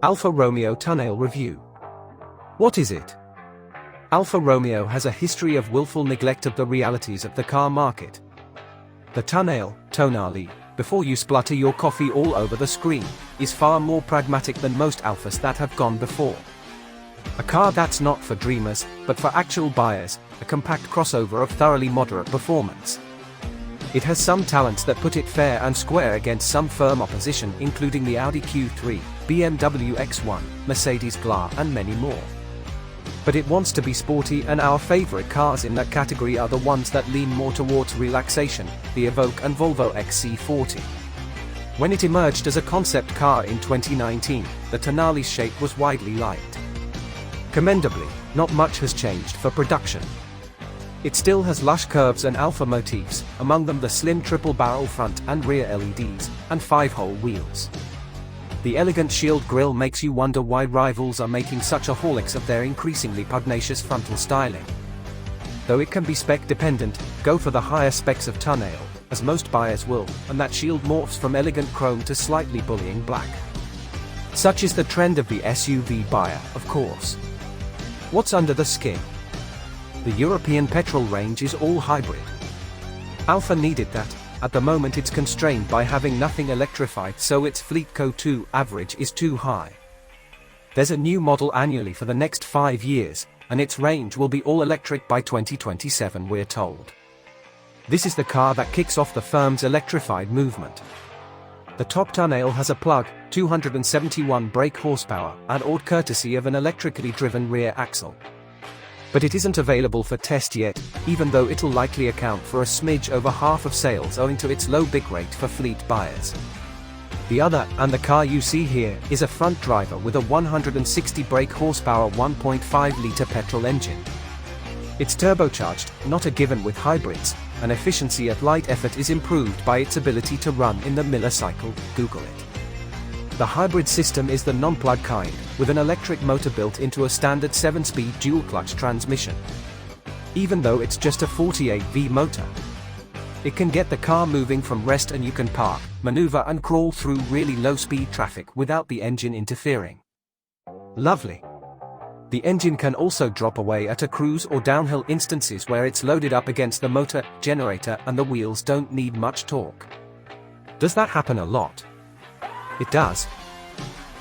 Alfa Romeo Tonale Review. What is it? Alfa Romeo has a history of willful neglect of the realities of the car market. The Tonale, before you splutter your coffee all over the screen, is far more pragmatic than most Alfas that have gone before. A car that's not for dreamers, but for actual buyers, a compact crossover of thoroughly moderate performance. It has some talents that put it fair and square against some firm opposition, including the Audi Q3, BMW X1, Mercedes GLA and many more. But it wants to be sporty, and our favorite cars in that category are the ones that lean more towards relaxation, the Evoque and Volvo XC40. When it emerged as a concept car in 2019, the Tonale's shape was widely liked. Commendably, not much has changed for production. It still has lush curves and Alfa motifs, among them the slim triple-barrel front and rear LEDs, and 5-hole wheels. The elegant shield grille makes you wonder why rivals are making such a haulix of their increasingly pugnacious frontal styling. Though it can be spec-dependent, go for the higher specs of Tonale, as most buyers will, and that shield morphs from elegant chrome to slightly bullying black. Such is the trend of the SUV buyer, of course. What's under the skin? The European petrol range is all hybrid. Alfa needed that. At the moment it's constrained by having nothing electrified, so its fleet CO2 average is too high. There's a new model annually for the next 5 years, and its range will be all electric by 2027, we're told. This is the car that kicks off the firm's electrified movement. The top Tonale has a plug, 271 brake horsepower, and all courtesy of an electrically driven rear axle. But it isn't available for test yet, even though it'll likely account for a smidge over half of sales owing to its low big rate for fleet buyers. The other, and the car you see here, is a front driver with a 160 brake horsepower 1.5-litre petrol engine. It's turbocharged, not a given with hybrids, and efficiency at light effort is improved by its ability to run in the Miller cycle, Google it. The hybrid system is the non-plug kind, with an electric motor built into a standard 7-speed dual-clutch transmission. Even though it's just a 48V motor, it can get the car moving from rest, and you can park, maneuver and crawl through really low-speed traffic without the engine interfering. Lovely. The engine can also drop away at a cruise or downhill instances where it's loaded up against the motor, generator and the wheels don't need much torque. Does that happen a lot? It does.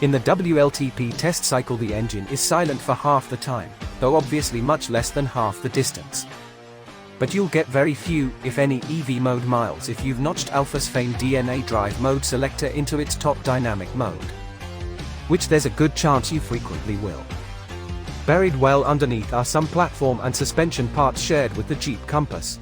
In the WLTP test cycle the engine is silent for half the time, though obviously much less than half the distance. But you'll get very few, if any, EV mode miles if you've notched Alfa's famed DNA drive mode selector into its top dynamic mode. Which there's a good chance you frequently will. Buried well underneath are some platform and suspension parts shared with the Jeep Compass.